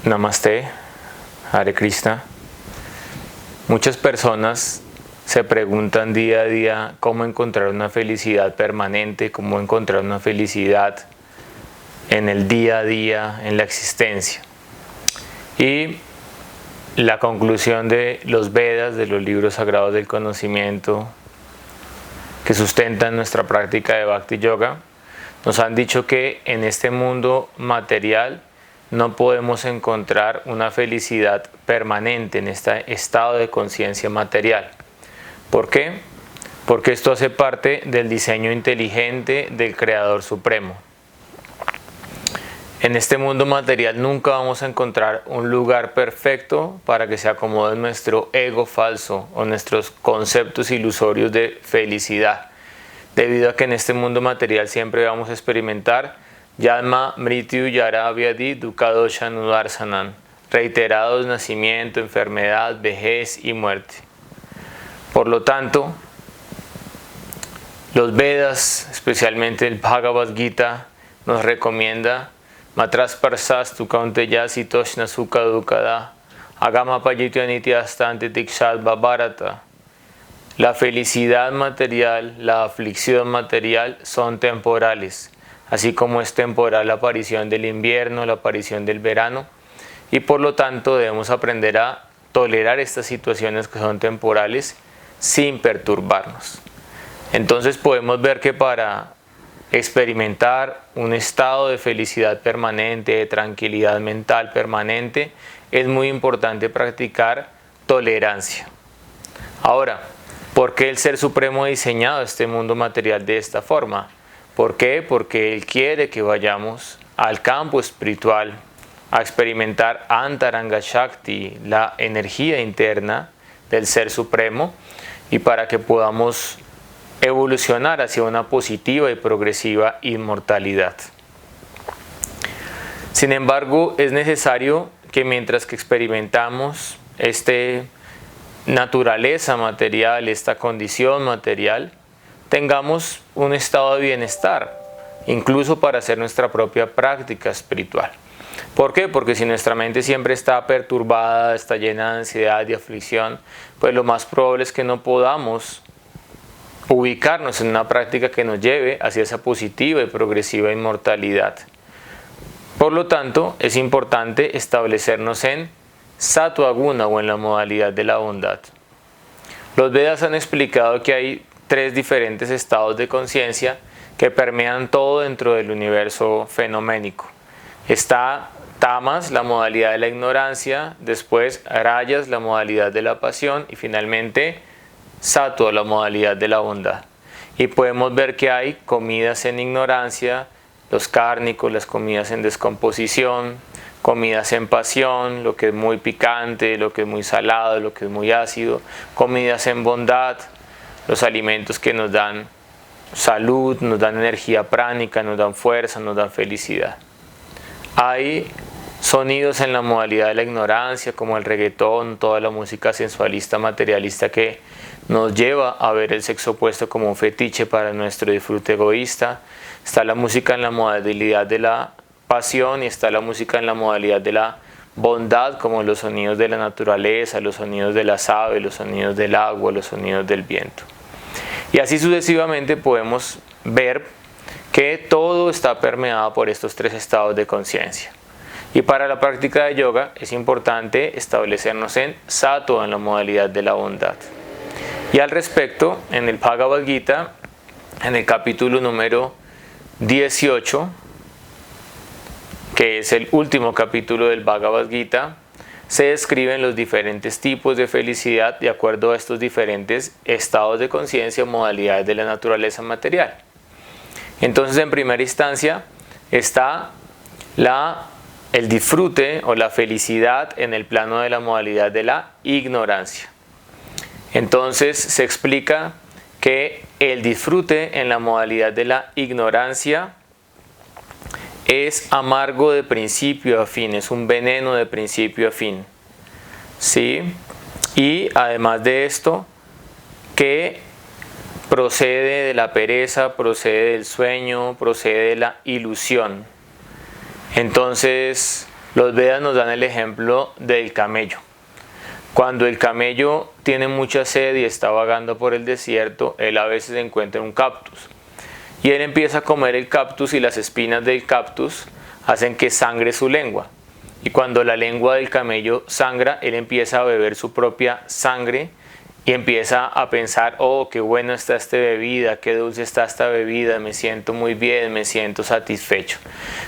Namaste, Hare Krishna. Muchas personas se preguntan día a día cómo encontrar una felicidad permanente, cómo encontrar una felicidad en el día a día, en la existencia. Y la conclusión de los Vedas, de los libros sagrados del conocimiento que sustentan nuestra práctica de Bhakti Yoga, nos han dicho que en este mundo material no podemos encontrar una felicidad permanente en este estado de conciencia material. ¿Por qué? Porque esto hace parte del diseño inteligente del Creador Supremo. En este mundo material nunca vamos a encontrar un lugar perfecto para que se acomode nuestro ego falso o nuestros conceptos ilusorios de felicidad, debido a que en este mundo material siempre vamos a experimentar Yadma, Mrityu, Yara, Vyadhi, Dukkha, Dosha, Nudarsanan, reiterados nacimiento, enfermedad, vejez y muerte. Por lo tanto, los Vedas, especialmente el Bhagavad Gita, nos recomienda Matras Parsastu Kaunteya Sitoshna Sukha Dukkada Agama Payitya Nityastante Tikshat Bharata. La felicidad material, la aflicción material son temporales, así como es temporal la aparición del invierno, la aparición del verano, y por lo tanto debemos aprender a tolerar estas situaciones que son temporales sin perturbarnos. Entonces podemos ver que para experimentar un estado de felicidad permanente, de tranquilidad mental permanente, es muy importante practicar tolerancia. Ahora, ¿por qué el Ser Supremo ha diseñado este mundo material de esta forma? ¿Por qué? Porque Él quiere que vayamos al campo espiritual a experimentar Antaranga Shakti, la energía interna del Ser Supremo, y para que podamos evolucionar hacia una positiva y progresiva inmortalidad. Sin embargo, es necesario que mientras que experimentamos esta naturaleza material, esta condición material, tengamos un estado de bienestar, incluso para hacer nuestra propia práctica espiritual. ¿Por qué? Porque si nuestra mente siempre está perturbada, está llena de ansiedad y aflicción, pues lo más probable es que no podamos ubicarnos en una práctica que nos lleve hacia esa positiva y progresiva inmortalidad. Por lo tanto, es importante establecernos en Sattva Guna o en la modalidad de la bondad. Los Vedas han explicado que hay 3 diferentes estados de conciencia que permean todo dentro del universo fenoménico. Está Tamas, la modalidad de la ignorancia, después Rayas, la modalidad de la pasión, y finalmente Sattva, la modalidad de la bondad. Y podemos ver que hay comidas en ignorancia, los kárnicos, las comidas en descomposición, comidas en pasión, lo que es muy picante, lo que es muy salado, lo que es muy ácido, comidas en bondad, los alimentos que nos dan salud, nos dan energía pránica, nos dan fuerza, nos dan felicidad. Hay sonidos en la modalidad de la ignorancia, como el reggaetón, toda la música sensualista, materialista que nos lleva a ver el sexo opuesto como un fetiche para nuestro disfrute egoísta. Está la música en la modalidad de la pasión y está la música en la modalidad de la bondad, como los sonidos de la naturaleza, los sonidos de las aves, los sonidos del agua, los sonidos del viento. Y así sucesivamente podemos ver que todo está permeado por estos 3 estados de conciencia. Y para la práctica de yoga es importante establecernos en Sattva, en la modalidad de la bondad. Y al respecto, en el Bhagavad Gita, en el capítulo número 18, que es el último capítulo del Bhagavad Gita, se describen los diferentes tipos de felicidad de acuerdo a estos diferentes estados de conciencia o modalidades de la naturaleza material. Entonces, en primera instancia, está el disfrute o la felicidad en el plano de la modalidad de la ignorancia. Entonces, se explica que el disfrute en la modalidad de la ignorancia es amargo de principio a fin, es un veneno de principio a fin, ¿sí? Y además de esto, que procede de la pereza, procede del sueño, procede de la ilusión. Entonces, Los Vedas nos dan el ejemplo del camello. Cuando el camello tiene mucha sed y está vagando por el desierto, él a veces encuentra un cactus. Y él empieza a comer el cactus y las espinas del cactus hacen que sangre su lengua. Y cuando la lengua del camello sangra, él empieza a beber su propia sangre y empieza a pensar, oh, qué buena está esta bebida, qué dulce está esta bebida, me siento muy bien, me siento satisfecho.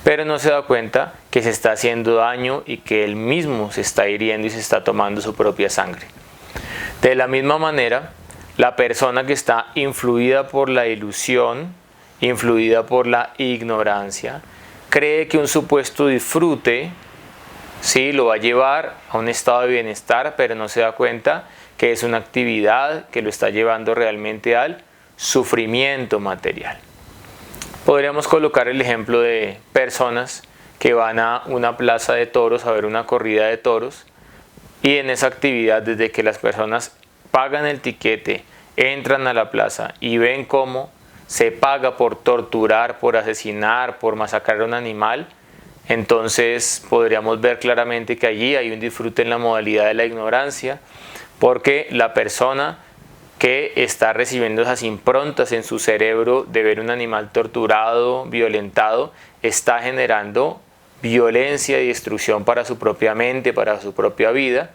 Pero no se da cuenta que se está haciendo daño y que él mismo se está hiriendo y se está tomando su propia sangre. De la misma manera, la persona que está influida por la ilusión, influida por la ignorancia, cree que un supuesto disfrute, sí, lo va a llevar a un estado de bienestar, pero no se da cuenta que es una actividad que lo está llevando realmente al sufrimiento material. Podríamos colocar el ejemplo de personas que van a una plaza de toros a ver una corrida de toros, y en esa actividad, desde que las personas pagan el tiquete, entran a la plaza y ven cómo se paga por torturar, por asesinar, por masacrar a un animal, entonces podríamos ver claramente que allí hay un disfrute en la modalidad de la ignorancia, porque la persona que está recibiendo esas improntas en su cerebro de ver un animal torturado, violentado, está generando violencia y destrucción para su propia mente, para su propia vida.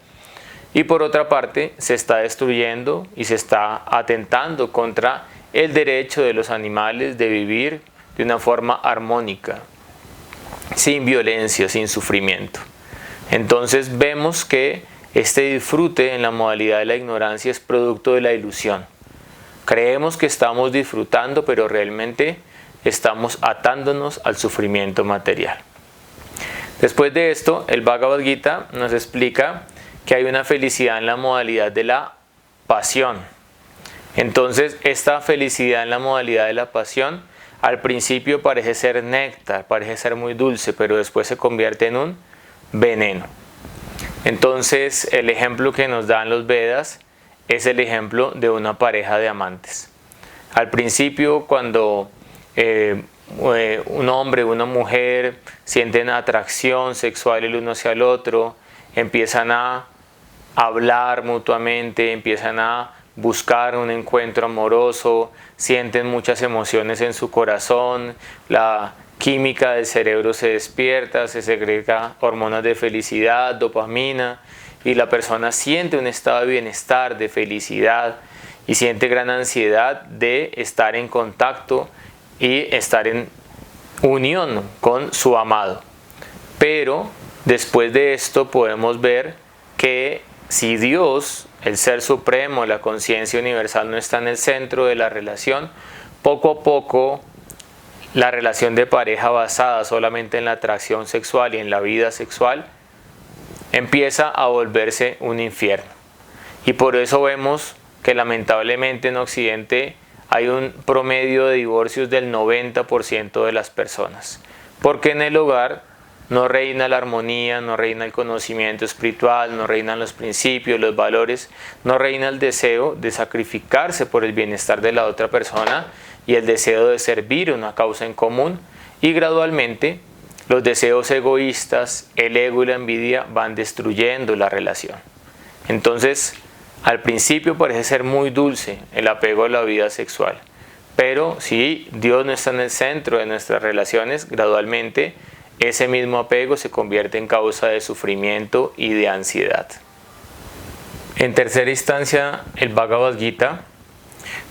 Y por otra parte, se está destruyendo y se está atentando contra el derecho de los animales de vivir de una forma armónica, sin violencia, sin sufrimiento. Entonces vemos que este disfrute en la modalidad de la ignorancia es producto de la ilusión. Creemos que estamos disfrutando, pero realmente estamos atándonos al sufrimiento material. Después de esto, el Bhagavad Gita nos explica que hay una felicidad en la modalidad de la pasión. Entonces, esta felicidad en la modalidad de la pasión, al principio parece ser néctar, parece ser muy dulce, pero después se convierte en un veneno. Entonces, el ejemplo que nos dan los Vedas es el ejemplo de una pareja de amantes. Al principio, cuando un hombre y una mujer sienten atracción sexual el uno hacia el otro, empiezan a hablar mutuamente, empiezan a buscar un encuentro amoroso, sienten muchas emociones en su corazón, la química del cerebro se despierta, se segrega hormonas de felicidad, dopamina, y la persona siente un estado de bienestar, de felicidad, y siente gran ansiedad de estar en contacto y estar en unión con su amado. Pero después de esto podemos ver que si Dios, el Ser Supremo, la conciencia universal, no está en el centro de la relación, poco a poco la relación de pareja basada solamente en la atracción sexual y en la vida sexual empieza a volverse un infierno. Y por eso vemos que lamentablemente en Occidente hay un promedio de divorcios del 90% de las personas, porque en el hogar no reina la armonía, no reina el conocimiento espiritual, no reinan los principios, los valores, no reina el deseo de sacrificarse por el bienestar de la otra persona y el deseo de servir una causa en común, y gradualmente los deseos egoístas, el ego y la envidia van destruyendo la relación. Entonces, al principio parece ser muy dulce el apego a la vida sexual, pero si Dios no está en el centro de nuestras relaciones, gradualmente ese mismo apego se convierte en causa de sufrimiento y de ansiedad. En tercera instancia, el Bhagavad Gita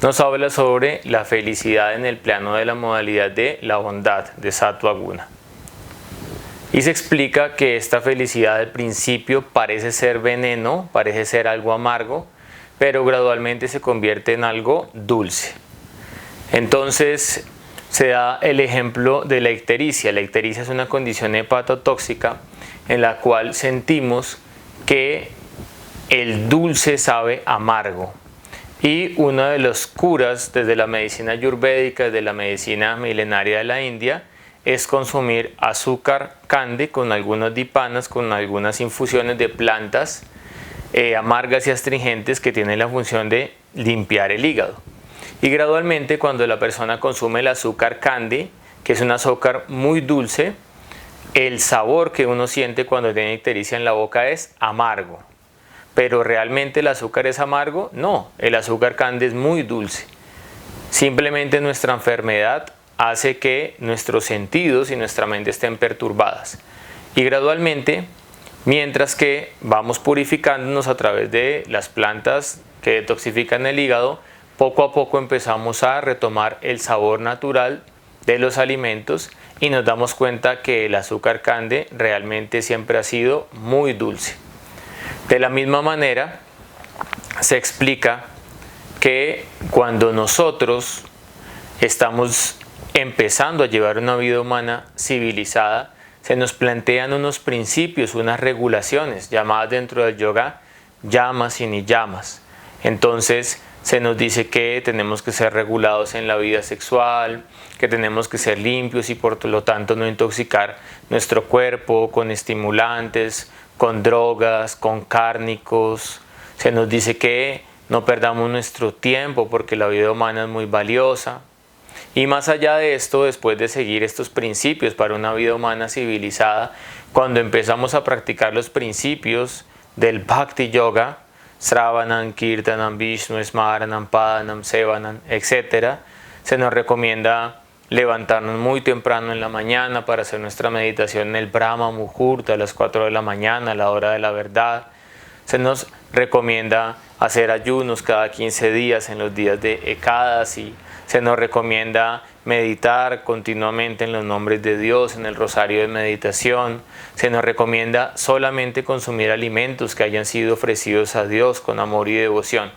nos habla sobre la felicidad en el plano de la modalidad de la bondad, de Sattva Guna. Y se explica que esta felicidad al principio parece ser veneno, parece ser algo amargo, pero gradualmente se convierte en algo dulce. Entonces se da el ejemplo de la ictericia. La ictericia es una condición hepatotóxica en la cual sentimos que el dulce sabe amargo. Y una de las curas desde la medicina ayurvédica, desde la medicina milenaria de la India, es consumir azúcar candy con algunas dipanas, con algunas infusiones de plantas amargas y astringentes que tienen la función de limpiar el hígado. Y gradualmente, cuando la persona consume el azúcar candy, que es un azúcar muy dulce, el sabor que uno siente cuando tiene ictericia en la boca es amargo. Pero ¿realmente el azúcar es amargo? No, el azúcar cande es muy dulce. Simplemente nuestra enfermedad hace que nuestros sentidos y nuestra mente estén perturbadas. Y gradualmente, mientras que vamos purificándonos a través de las plantas que detoxifican el hígado, poco a poco empezamos a retomar el sabor natural de los alimentos y nos damos cuenta que el azúcar cande realmente siempre ha sido muy dulce. De la misma manera, se explica que cuando nosotros estamos empezando a llevar una vida humana civilizada, se nos plantean unos principios, unas regulaciones, llamadas dentro del yoga yamas y niyamas. Entonces, se nos dice que tenemos que ser regulados en la vida sexual, que tenemos que ser limpios y por lo tanto no intoxicar nuestro cuerpo con estimulantes, con drogas, con cárnicos. Se nos dice que no perdamos nuestro tiempo porque la vida humana es muy valiosa. Y más allá de esto, después de seguir estos principios para una vida humana civilizada, cuando empezamos a practicar los principios del Bhakti Yoga, Sravanam, Kirtanam, Vishnu, Smaranam, Padanam, Sevanam, etc., se nos recomienda levantarnos muy temprano en la mañana para hacer nuestra meditación en el Brahma Muhurta a las 4 de la mañana, a la hora de la verdad. Se nos recomienda hacer ayunos cada 15 días en los días de Ekadasi. Se nos recomienda meditar continuamente en los nombres de Dios, en el rosario de meditación. Se nos recomienda solamente consumir alimentos que hayan sido ofrecidos a Dios con amor y devoción.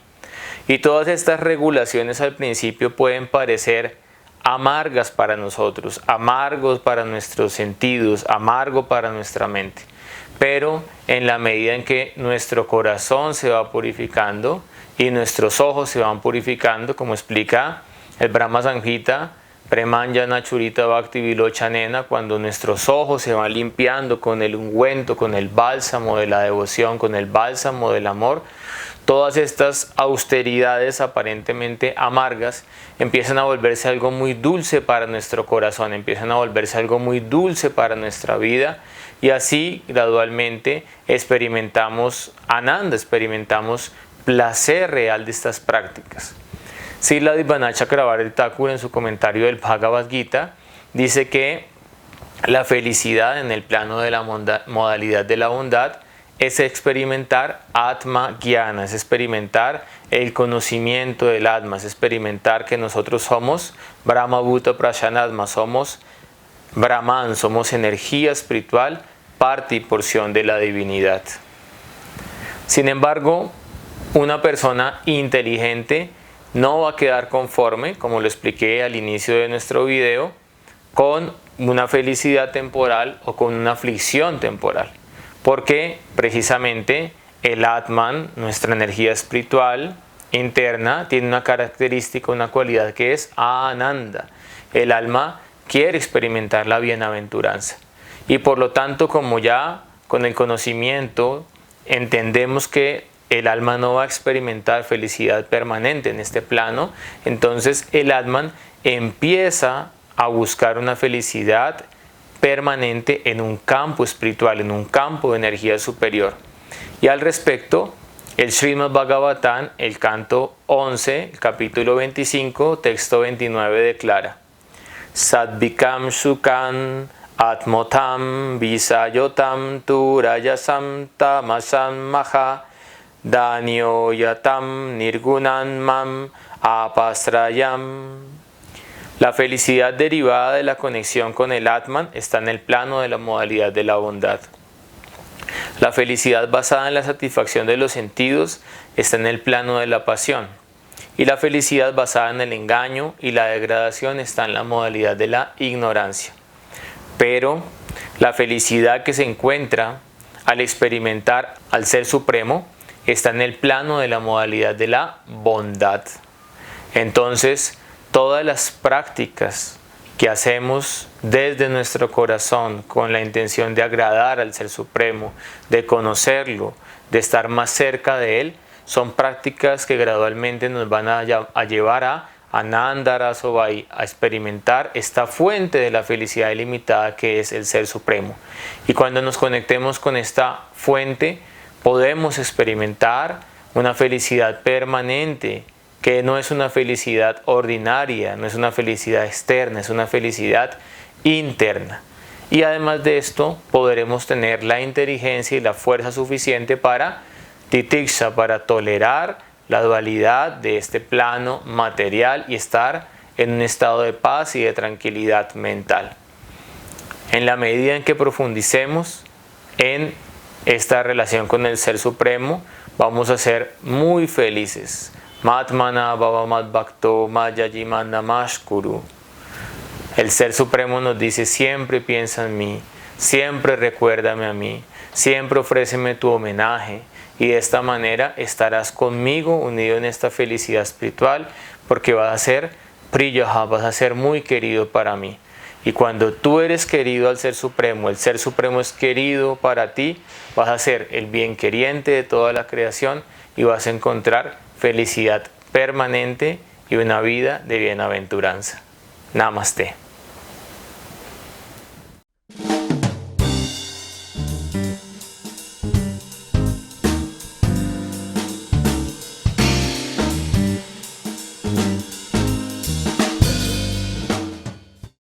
Y todas estas regulaciones al principio pueden parecer amargas para nosotros, amargos para nuestros sentidos, amargo para nuestra mente. Pero en la medida en que nuestro corazón se va purificando y nuestros ojos se van purificando, como explica el Brahma Samhita, Premanyana Churita Bhakti Vilochanena, cuando nuestros ojos se van limpiando con el ungüento, con el bálsamo de la devoción, con el bálsamo del amor, todas estas austeridades aparentemente amargas empiezan a volverse algo muy dulce para nuestro corazón, empiezan a volverse algo muy dulce para nuestra vida y así gradualmente experimentamos ananda, experimentamos placer real de estas prácticas. Srila Advaita Chakravarti Thakur en su comentario del Bhagavad Gita dice que la felicidad en el plano de la modalidad de la bondad es experimentar Atma Jnana, es experimentar el conocimiento del Atma, es experimentar que nosotros somos Brahma Bhuta Prashanatma, somos Brahman, somos energía espiritual, parte y porción de la divinidad. Sin embargo, una persona inteligente no va a quedar conforme, como lo expliqué al inicio de nuestro video, con una felicidad temporal o con una aflicción temporal. Porque precisamente el Atman, nuestra energía espiritual interna, tiene una característica, una cualidad que es Ananda. El alma quiere experimentar la bienaventuranza. Y por lo tanto, como ya con el conocimiento entendemos que el alma no va a experimentar felicidad permanente en este plano, entonces el Atman empieza a buscar una felicidad permanente en un campo espiritual, en un campo de energía superior. Y al respecto, el Srimad Bhagavatam, el canto 11, el capítulo 25, texto 29 declara: Sadvikam Sukam Atmotam Visayotam Turayasam Tamasam Maha Danyo Yatam Nirgunan Mam Apasrayam. La felicidad derivada de la conexión con el Atman está en el plano de la modalidad de la bondad. La felicidad basada en la satisfacción de los sentidos está en el plano de la pasión. Y la felicidad basada en el engaño y la degradación está en la modalidad de la ignorancia. Pero la felicidad que se encuentra al experimentar al Ser Supremo está en el plano de la modalidad de la bondad. Entonces, todas las prácticas que hacemos desde nuestro corazón con la intención de agradar al Ser Supremo, de conocerlo, de estar más cerca de Él, son prácticas que gradualmente nos van a llevar a Anandara Sobai, a experimentar esta fuente de la felicidad ilimitada que es el Ser Supremo. Y cuando nos conectemos con esta fuente, podemos experimentar una felicidad permanente, que no es una felicidad ordinaria, no es una felicidad externa, es una felicidad interna. Y además de esto, podremos tener la inteligencia y la fuerza suficiente para titiksha, para tolerar la dualidad de este plano material y estar en un estado de paz y de tranquilidad mental. En la medida en que profundicemos en esta relación con el Ser Supremo, vamos a ser muy felices. Matmana Bhavamat Bhakto Mayajimana Mashkuru. El Ser Supremo nos dice: siempre piensa en mí, siempre recuérdame a mí, siempre ofréceme tu homenaje, y de esta manera estarás conmigo unido en esta felicidad espiritual, porque vas a ser Priyaha, vas a ser muy querido para mí. Y cuando tú eres querido al Ser Supremo, el Ser Supremo es querido para ti, vas a ser el bien queriente de toda la creación y vas a encontrar felicidad permanente y una vida de bienaventuranza. Namaste.